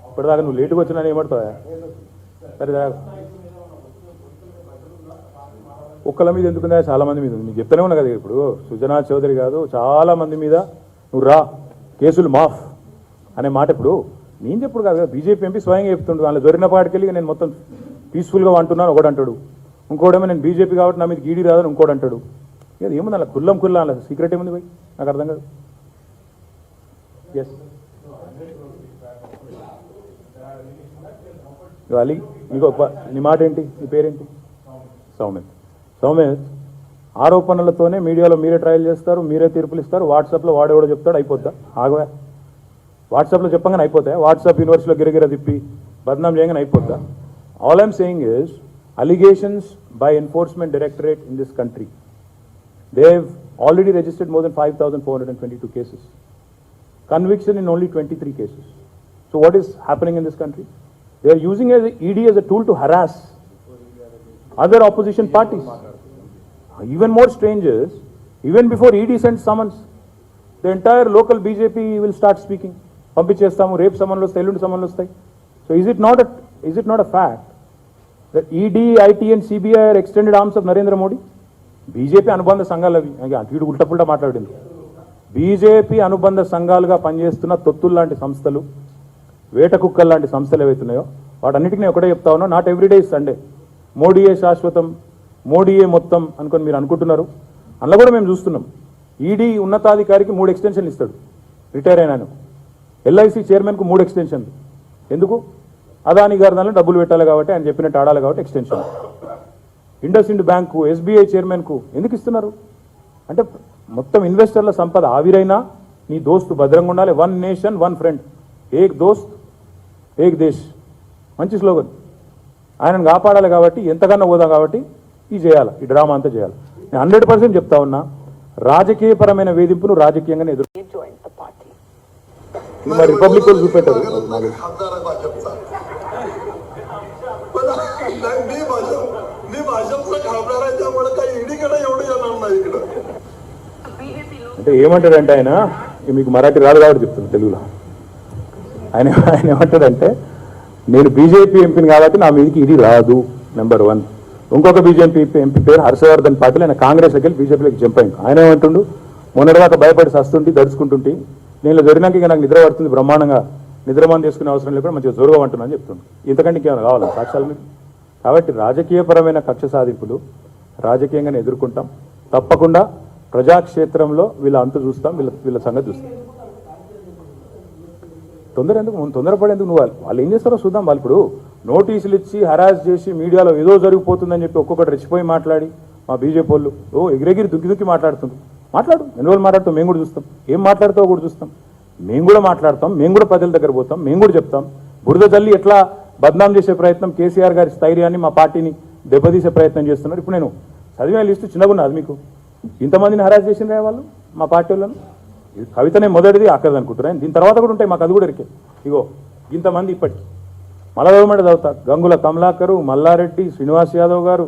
ఇప్పటిదాకా నువ్వు లేటుగా వచ్చినా ఏమడతావా? సరే ఒక్కల మీద ఎందుకుందా, చాలా మంది మీద నీకు చెప్తానే ఉన్నా కదా. ఇప్పుడు సుజనా చౌదరి కాదు, చాలా మంది మీద నువ్వు రా కేసులు మాఫ్ అనే మాట ఇప్పుడు నేను చెప్పుడు కాదు కదా, బీజేపీ ఎంపీ స్వయంగా చెప్తుండు. దానిలో దొరికిన పాటికెళ్ళి నేను మొత్తం పీస్ఫుల్గా అంటున్నాను ఒకటి అంటాడు, ఇంకోటేమో నేను బీజేపీ కాబట్టి నా మీద గీడీ రాదని ఇంకోటి అంటాడు. ఇది ఏముంది అలా కుల్లం అలా సీక్రెట్ ఏముంది పోయి, నాకు అర్థం కాదు. ఎస్ అలీ, నీకు నీ మాట ఏంటి, నీ పేరేంటి? సౌమిత్ ఆరోపణలతోనే మీడియాలో మీరే ట్రయల్ చేస్తారు, మీరే తీర్పులు ఇస్తారు. వాట్సాప్లో వాడేవాడో చెప్తాడు, అయిపోద్దా? ఆగవా? వాట్సాప్లో చెప్పగానే అయిపోతాయి? వాట్సాప్ యూనివర్సిటీలో గిరగిర తిప్పి బద్నాం చేయగానే అయిపోద్దా? All I'm saying is allegations by enforcement directorate in this country, they have already registered more than 5,422 cases, conviction in only 23 cases. So what is happening in this country? They are using ED as a tool to harass other opposition parties. Even more strange is, even before ED sends summons, the entire local BJP will start speaking. పంపించేస్తాము, రేపు సమ్మన్లు వస్తాయి, ఎల్లుండి సమ్మన్లు వస్తాయి. So is it not a fact that ED, IT and CBI are extended arms of Narendra Modi? BJP అనుబంధ సంఘాలు అవి. అటు ఉల్టపుల్టా మాట్లాడింది. BJP అనుబంధ సంఘాలుగా పనిచేస్తున్న తొత్తులు లాంటి సంస్థలు, వేట కుక్కలు లాంటి సంస్థలు ఏవైతున్నాయో వాటన్నిటికీ నేను ఒకటే చెప్తా ఉన్నా, నాట్ ఎవ్రీడే ఇస్ సండే. మోడీయే శాశ్వతం, మోడీయే మొత్తం అనుకొని మీరు అనుకుంటున్నారు. అందులో కూడా మేము చూస్తున్నాం. ఈడీ ఉన్నతాధికారికి 3 ఎక్స్టెన్షన్లు ఇస్తాడు రిటైర్ అయినాను. ఎల్ఐసి చైర్మన్కు 3 ఎక్స్టెన్షన్లు. ఎందుకు? అదాని గారి దానిలో డబ్బులు పెట్టాలి కాబట్టి, ఆయన చెప్పినట్టు ఆడాలి కాబట్టి ఎక్స్టెన్షన్. ఇండస్ ఇండ్ బ్యాంకు, ఎస్బీఐ చైర్మన్కు ఎందుకు ఇస్తున్నారు అంటే, మొత్తం ఇన్వెస్టర్ల సంపద ఆవిరైనా నీ దోస్తు భద్రంగా ఉండాలి. 1 నేషన్ 1 ఫ్రెండ్, ఏక్ దోస్త్ ఏక్ దేశ్, మంచి స్లోగన్. ఆయనను కాపాడాలి కాబట్టి ఎంతకన్నా పోదాం కాబట్టి ఇది చేయాలి, ఈ డ్రామా అంతా చేయాలి. నేను 100% చెప్తా ఉన్నా, రాజకీయపరమైన వేధింపును రాజకీయంగానే ఎదురు. మరి రిపబ్లిక్ వాళ్ళు చూపెట్టారు. అంటే ఏమంటాడంటే ఆయన, మీకు మరాఠీ రాదు కాబట్టి చెప్తున్నా తెలుగులో. ఆయన ఏమంటాడంటే, నేను బీజేపీ ఎంపీని కాబట్టి నా మీదకి ఇది రాదు, నెంబర్ 1. ఇంకొక బీజేపీ ఎంపీ పేరు హర్షవర్ధన్ పాటిల్, ఆయన కాంగ్రెస్కి వెళ్ళి బీజేపీలోకి జంప్ అయింది. ఆయన ఏమంటుండు, మొన్నటిదాకా భయపడి సస్తుంటే దడుచుకుంటుంటే నేను జరిగినాక ఇక నాకు నిద్ర పడుతుంది, బ్రహ్మాండంగా నిద్రమాన్ చేసుకునే అవసరం లేకుండా మంచిగా జోరుగా అంటున్నాను చెప్తున్నాను. ఇంతకంటే ఇంకేమైనా కావాలా సాక్ష్యాలు మీకు? కాబట్టి రాజకీయపరమైన కక్ష సాధింపులు రాజకీయంగానే ఎదుర్కొంటాం. తప్పకుండా ప్రజాక్షేత్రంలో వీళ్ళ అంతు చూస్తాం, వీళ్ళ సంగతి చూస్తాం. తొందరపడేందుకు నువ్వు వాళ్ళు ఏం చేస్తారో చూద్దాం. వాళ్ళు ఇప్పుడు నోటీసులు ఇచ్చి హరాస్ చేసి మీడియాలో ఏదో జరిగిపోతుందని చెప్పి ఒక్కొక్కటి రెచ్చిపోయి మాట్లాడి మా బీజేపీ వాళ్ళు ఎగిరెగిరి దుక్కి మాట్లాడుతుంది. మాట్లాడు, ఎన్ని రోజులు మాట్లాడుతాం, మేము కూడా చూస్తాం. ఏం మాట్లాడుతావో కూడా చూస్తాం. మేము కూడా మాట్లాడతాం, మేము కూడా ప్రజల దగ్గర పోతాం, మేము కూడా చెప్తాం. బురద జల్లి ఎట్లా బద్నాం చేసే ప్రయత్నం, కేసీఆర్ గారి స్థైర్యాన్ని మా పార్టీని దెబ్బతీసే ప్రయత్నం చేస్తున్నారు. ఇప్పుడు నేను చదివే లిస్టు చిన్నగా ఉన్నది మీకు. ఇంతమందిని హరాస్ చేసిన వాళ్ళు మా పార్టీ వాళ్ళను. కవితనే మొదటిది అక్కది అనుకుంటున్నాను. దీని తర్వాత కూడా ఉంటాయి, మాకు అది కూడా ఎరికే. ఇగో ఇంతమంది ఇప్పటికి మళ్ళా గవర్నమెంట్ చదువుతా, గంగుల కమలాకరు, మల్లారెడ్డి, శ్రీనివాస్ యాదవ్ గారు,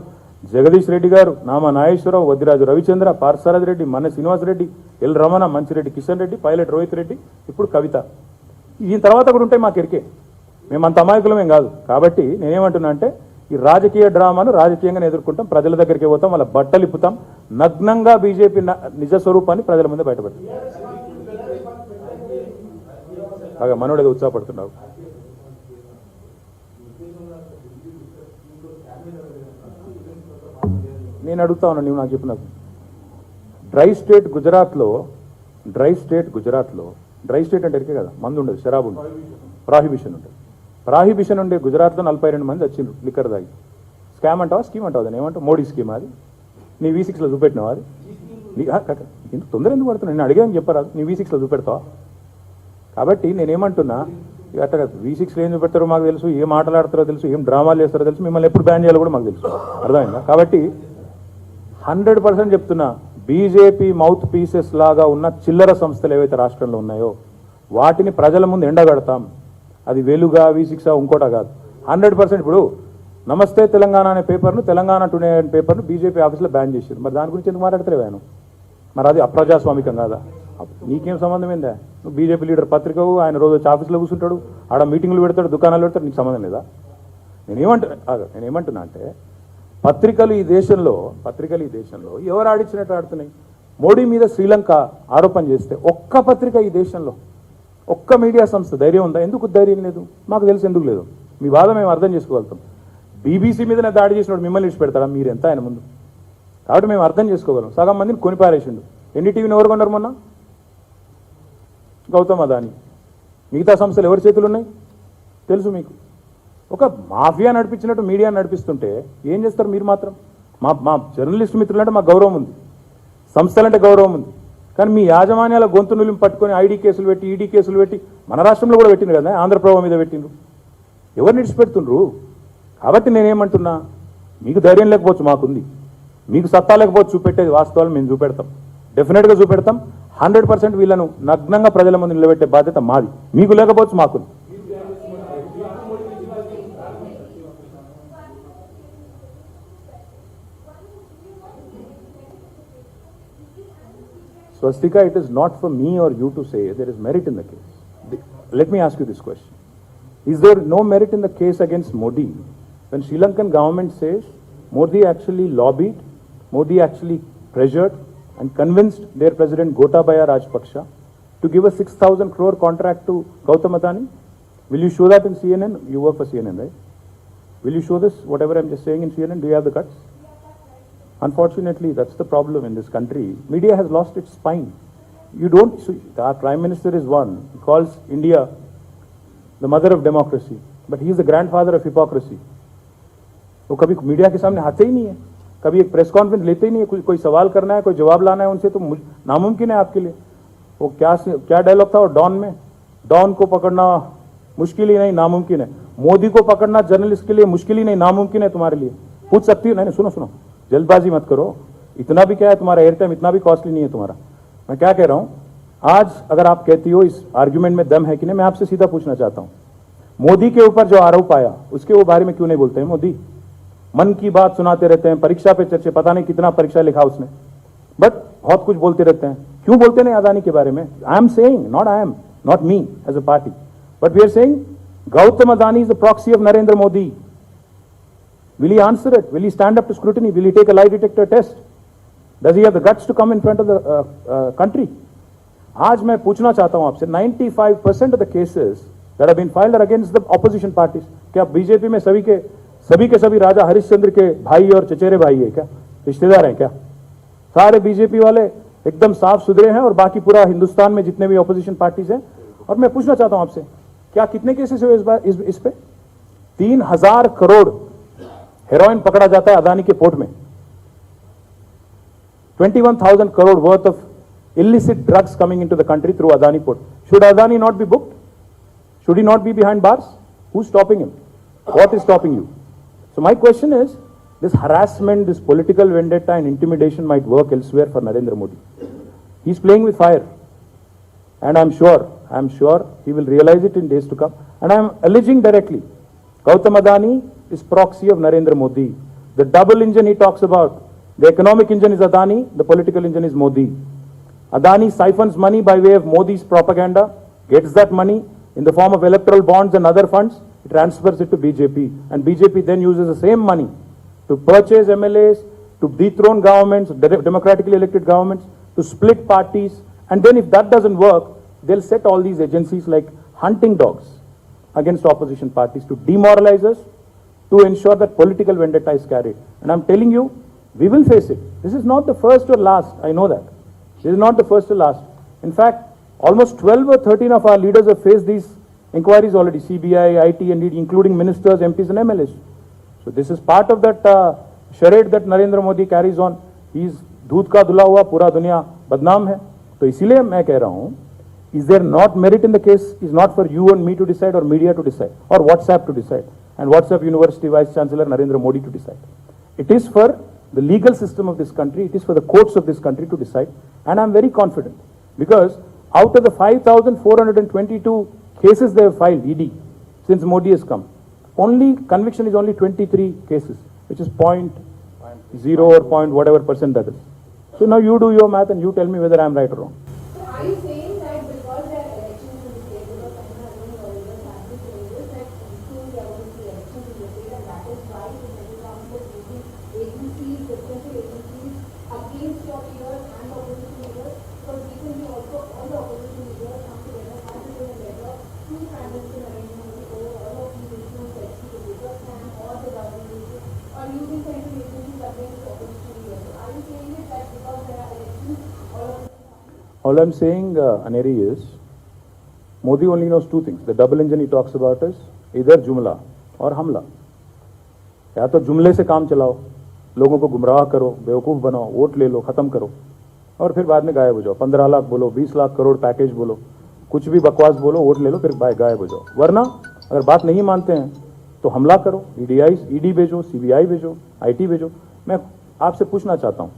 జగదీష్ రెడ్డి గారు, నామా నాగేశ్వరరావు, వద్దిరాజు రవిచంద్ర, పార్సారథి రెడ్డి, మన్న శ్రీనివాసరెడ్డి, ఎల్ రమణ, మంచిరెడ్డి కిషన్ రెడ్డి, పైలట్ రోహిత్ రెడ్డి, ఇప్పుడు కవిత. దీని తర్వాత కూడా ఉంటాయి, మాకు ఎరికే. మేమంత అమాయకులమేం కాదు. కాబట్టి నేనేమంటున్నా అంటే, ఈ రాజకీయ డ్రామాను రాజకీయంగా ఎదుర్కొంటాం, ప్రజల దగ్గరికి పోతాం, వాళ్ళ బట్టలు ఇప్పుతాం, నగ్నంగా బీజేపీ నిజ స్వరూపాన్ని ప్రజల ముందు బయటపెడతాం. బాగా మనోడు ఏదో ఉత్సాహపడుతున్నావు. నేను అడుగుతా ఉన్నా, నువ్వు నాకు చెప్పు. నాకు డ్రై స్టేట్ గుజరాత్లో డ్రై స్టేట్ అంటే ఎరికే కదా, మందు ఉండదు, షరాబు ఉండదు, ప్రాహిబిషన్ ఉంటుంది. ప్రాహిబిషన్ ఉండే గుజరాత్లో 42 మంది వచ్చిండ్రు లిక్కర్ తాగి. స్కామ్ అంటావా, స్కీమ్ అంటావా, దాన్ని ఏమంటావు? మోడీ స్కీమ్ అది. నీ V6లో చూపెట్టినావా అది? ఇంత తొందర ఎందుకు పడుతున్నా? నేను అడిగాను చెప్పరాదు, నీ V6లో చూపెడతావా? కాబట్టి నేనేమంటున్నా, అట్లా V6లో ఏం చూపెడతారో మాకు తెలుసు, ఏం మాట్లాడతారో తెలుసు, ఏం డ్రామాలు చేస్తారో తెలుసు, మిమ్మల్ని ఎప్పుడు బ్యాన్ చేయాలో కూడా మాకు తెలుసు. అర్థమైందా? కాబట్టి 100% చెప్తున్నా, బీజేపీ మౌత్ పీసెస్ లాగా ఉన్న చిల్లర సంస్థలు ఏవైతే రాష్ట్రంలో ఉన్నాయో వాటిని ప్రజల ముందు ఎండగడతాం. అది వెలుగా, V6 ఇంకోటా కాదు. 100% ఇప్పుడు నమస్తే తెలంగాణ అనే పేపర్ను, తెలంగాణ టుడే అనే పేపర్ను బీజేపీ ఆఫీస్లో బ్యాన్ చేశారు. మరి దాని గురించి ఎందుకు మాట్లాడతారు ఆయన? మరి అది అప్రజాస్వామికం కాదా? నీకేం సంబంధం ఏందా? నువ్వు బీజేపీ లీడర్ పత్రికవు, ఆయన రోజు వచ్చి ఆఫీస్లో కూర్చుంటాడు, ఆడ మీటింగ్లు పెడతాడు, దుకాణాలు పెడతాడు, నీకు సంబంధం లేదా? నేనేమంటున్నా అంటే పత్రికలు ఈ దేశంలో ఎవరు ఆడించినట్టు ఆడుతున్నాయి? మోడీ మీద శ్రీలంక ఆరోపణ చేస్తే ఒక్క పత్రిక ఈ దేశంలో, ఒక్క మీడియా సంస్థ ధైర్యం ఉందా? ఎందుకు ధైర్యం లేదు? మాకు తెలుసు ఎందుకు లేదు. మీ బాధ మేము అర్థం చేసుకోగలుగుతాం. బీబీసీ మీదనే దాడి చేసినప్పుడు మిమ్మల్ని విడిచిపెడతాడా? మీరెంత ఆయన ముందు? కాబట్టి మేము అర్థం చేసుకోగలం. సగం మందిని కొనిపారేసిండు. ఎన్డీటీవీని ఎవరు కొన్నారు మొన్న? గౌతమ్ అదాని. మిగతా సంస్థలు ఎవరి చేతులు ఉన్నాయి తెలుసు మీకు. ఒక మాఫియా నడిపించినట్టు మీడియా నడిపిస్తుంటే ఏం చేస్తారు మీరు మాత్రం? మా జర్నలిస్ట్ మిత్రులంటే మాకు గౌరవం ఉంది, సంస్థలంటే గౌరవం ఉంది. కానీ మీ యాజమాన్యాల గొంతు నులిం పట్టుకొని ఐడి కేసులు పెట్టి, ఈడీ కేసులు పెట్టి, మన రాష్ట్రంలో కూడా పెట్టిండ్రు కదా, ఆంధ్రప్రభ మీద పెట్టిండ్రు. ఎవరు నిడిచిపెడుతుండ్రు? కాబట్టి నేనేమంటున్నా, మీకు ధైర్యం లేకపోవచ్చు, మాకుంది. మీకు సత్తా లేకపోవచ్చు చూపెట్టేది, వాస్తవాలు మేము చూపెడతాం, డెఫినెట్గా చూపెడతాం. 100% వీళ్ళను నగ్నంగా ప్రజల ముందు నిలబెట్టే బాధ్యత మాది. మీకు లేకపోవచ్చు, మాకుంది. Swastika, it is not for me or you to say there is merit in the case. Let me ask you this question. Is there no merit in the case against Modi when Sri Lankan government says Modi actually lobbied, Modi actually pressured and convinced their president Gotabaya Rajpaksha to give a 6,000 crore contract to Gautam Adani? Will you show that in CNN? You work for CNN, right? Will you show this, whatever I'm just saying in CNN? Do you have the guts? Unfortunately, that's the problem in this country. Media has lost its spine. You don't see, our Prime Minister is one. He calls India the mother of democracy, but he is the grandfather of hypocrisy. वो कभी media के सामने आते ही नहीं है, कभी एक press conference लेते ही नहीं है. कोई सवाल करना है, कोई जवाब लाना है उनसे तो नामुमकिन है आपके लिए. वो क्या डायलॉग था वो डॉन में? डॉन को पकड़ना मुश्किल ही नहीं, नामुमकिन है. मोदी को पकड़ना जर्नलिस्ट के लिए मुश्किल ही नहीं, नामुमकिन है तुम्हारे लिए. पूछ सकती हो? नहीं, सुनो, जल्दबाजी मत करो. इतना भी क्या है तुम्हारा एयर टाइम, इतना भी कॉस्टली नहीं है तुम्हारा. मैं क्या कह रहा हूं, आज अगर आप कहती हो इस आर्ग्यूमेंट में दम है कि नहीं, मैं आपसे सीधा पूछना चाहता हूं, मोदी के ऊपर जो आरोप आया उसके वो बारे में क्यों नहीं बोलते हैं? मोदी मन की बात सुनाते रहते हैं, परीक्षा पे चर्चे, पता नहीं कितना परीक्षा लिखा उसने, बट बहुत कुछ बोलते रहते हैं. क्यों बोलते नहीं अदानी के बारे में? I am saying, not me as a party, but we are saying Gautam Adani is the proxy of Narendra Modi. Will he answer it? Will he stand up to scrutiny? Will he take a lie detector test? Does he have the guts to come in front of the country? आज मैं पूछना चाहता हूं आपसे, 95% of the cases that have been filed are against the opposition parties. क्या BJP में सभी के सभी राजा हरिश्चंद्र के भाई और चचेरे भाई है क्या? रिश्तेदार हैं क्या? सारे बीजेपी वाले एकदम साफ सुथरे हैं और बाकी पूरा हिंदुस्तान में जितने भी ऑपोजिशन पार्टीज हैं. और मैं पूछना चाहता हूं आपसे, क्या कितने केसेस हुए इस बार इस पे? 3,000 करोड़ हेरोइन पकड़ा जाता है अदानी के पोर्ट में. 21,000 crore worth of illicit drugs coming into the country through Adani port. Should Adani not be booked? Should he not be behind bars? Who's stopping him? What is stopping you? So my question is, this harassment, this political vendetta and intimidation might work elsewhere for Narendra Modi. He's playing with fire, and I'm sure he will realize it in days to come. And I'm alleging directly, Gautam Adani is proxy of Narendra Modi. The double engine he talks about, the economic engine is Adani, the political engine is Modi. Adani siphons money by way of Modi's propaganda, gets that money in the form of electoral bonds and other funds, transfers it to BJP, and BJP then uses the same money to purchase MLAs, to dethrone governments, democratically elected governments, to split parties, and then if that doesn't work, they'll set all these agencies like hunting dogs against opposition parties to demoralize us, to ensure that political vendetta is carried. And I'm telling you, we will face it. This is not the first or last, I know that. This is not the first or last. In fact, almost 12 or 13 of our leaders have faced these inquiries already, CBI, IT, and ED, including ministers, MPs and MLAs. So this is part of that charade that Narendra Modi carries on. He's दूध का धुला हुआ, पूरा दुनिया बदनाम है. तो इसीलिए मैं कह रहा हूं, is there not merit in the case? Is not for you and me to decide or media to decide or WhatsApp to decide and WhatsApp University Vice Chancellor Narendra Modi to decide. It is for the legal system of this country, it is for the courts of this country to decide, and I'm very confident because out of the 5,422 cases they have filed, ED, since Modi has come, conviction is only 23 cases, which is 0.0 or point whatever percent that is. So now you do your math and you tell me whether I'm right or wrong. Are you saying that because there are elections in the state, because Tamil Nadu or even Tamil changes, that soon there will be elections in the state, and that is why the central government is using agencies, differential agencies against your peers and the opposition leaders? Because recently also all the opposition leaders come together and written a letter to Prime Minister Narendra Modi over all of these issues that the Business Plan or the government are using central agencies against the opposition leaders. So are you saying it that because there are elections, all of this? All I'm saying, Aneri, is Modi only knows two things. The double engine he talks about is either जुमला और हमला. या तो जुमले से काम चलाओ, लोगों को गुमराह करो, बेवकूफ़ बनाओ, वोट ले लो, ख़त्म करो, और फिर बाद में गायब हो जाओ. 15 लाख बोलो, 20 लाख करोड़ पैकेज बोलो, कुछ भी बकवास बोलो, वोट ले लो, फिर गायब हो जाओ. वरना अगर बात नहीं मानते हैं तो हमला करो, ईडी भेजो, सीबीआई भेजो, आईटी भेजो. मैं आपसे पूछना चाहता हूँ,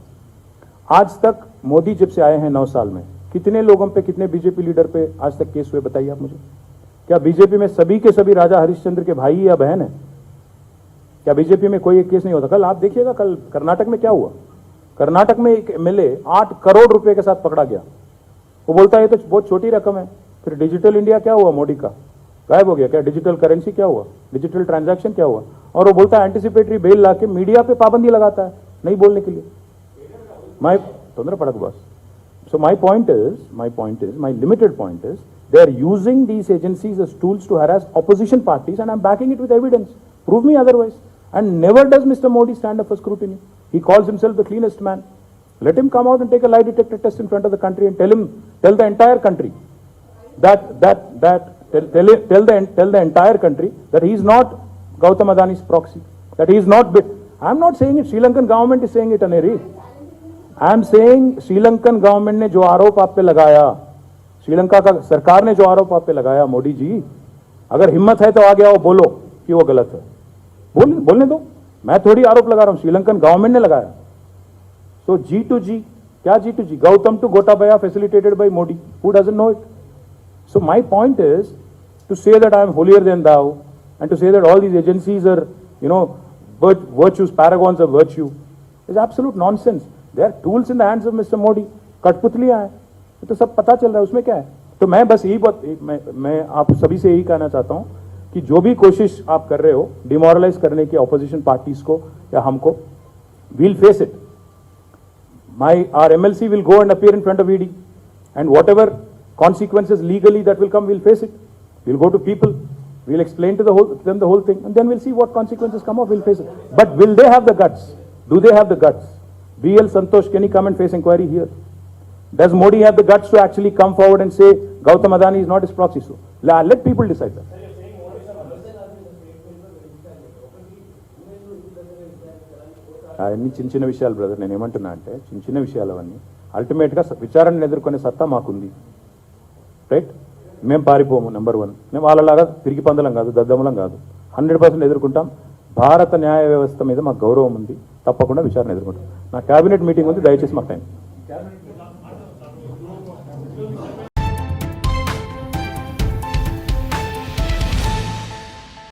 आज तक मोदी जब से आए हैं 9 साल में कितने लोगों पे, कितने बीजेपी लीडर पे आज तक केस हुए, बताइए आप मुझे. क्या बीजेपी में सभी के सभी राजा हरिश्चंद्र के भाई या बहन है? क्या बीजेपी में कोई एक केस नहीं होता? कल आप देखिएगा, कल कर्नाटक में क्या हुआ. कर्नाटक में एक एमएलए 8 करोड़ रुपए के साथ पकड़ा गया. वो बोलता है ये तो बहुत छोटी रकम है. फिर डिजिटल इंडिया क्या हुआ मोदी का? गायब हो गया. क्या डिजिटल करेंसी क्या हुआ? डिजिटल ट्रांजैक्शन क्या हुआ? और वो बोलता है एंटिसिपेटरी बेल ला के मीडिया पे पाबंदी लगाता है नहीं बोलने के लिए. My So my limited point is, they are using these agencies as tools to harass opposition parties, and I'm backing it with evidence. Prove me otherwise. And never does Mr. Modi stand up for scrutiny. He calls himself the cleanest man. Let him come out and take a lie detector test in front of the country and tell the entire country tell the entire country that he is not Gautam Adani's proxy, that he is not. I'm not saying it. Sri Lankan government is saying it, Aneri. I am saying Sri Lankan government ने जो आरोप आप पे लगाया, श्रीलंका का सरकार ने जो आरोप आप पे लगाया, मोदी जी अगर हिम्मत है तो आगे आओ, बोलो कि वो गलत है. बोलने दो. मैं थोड़ी आरोप लगा रहा हूं, श्रीलंकन गवर्नमेंट ने लगाया. सो G2G, क्या G2G? Gautam to Gotabaya facilitated by Modi. Who doesn't know it? So my point is to say that I am holier than thou and to say that all these agencies are virtues, paragons of virtue is absolute nonsense. They are tools in the hands of Mr. Modi. कठपुतलियां हैं, ये तो सब पता चल रहा है. उसमें क्या है? तो मैं बस यही बात, मैं आप सभी से यही कहना चाहता हूं कि जो भी कोशिश आप कर रहे हो डिमोरलाइज करने की ऑपोजिशन पार्टीज को या हमको, we'll face it. Our MLC will go and appear in front of ED, and whatever consequences legally that will come, we'll face it. We'll go to people, we'll explain to them the whole thing, and then we'll see what consequences come up. We'll face it. But will they have the guts? Do they have the guts? BL Santosh, can he come and face inquiry here? Does Modi have the guts to actually come forward and say Gautam Adani is not his proxy? So let people decide that. అన్ని చిన్న చిన్న విషయాలు brother. నేను ఏమంటున్నా అంటే చిన్న చిన్న విషయాలు అవన్నీ అల్టిమేట్గా విచారణను ఎదుర్కొనే సత్తా మాకుంది, రైట్? మేము పారిపోము. నెంబర్ 1, మేము వాళ్ళలాగా తిరిగి పందలం కాదు, దద్దమలం కాదు. 100% ఎదుర్కొంటాం. భారత న్యాయ వ్యవస్థ మీద మాకు గౌరవం ఉంది. తప్పకుండా విచారణ ఎదుర్కొంటాం. నా క్యాబినెట్ మీటింగ్ ఉంది, దయచేసి మాకు టైం.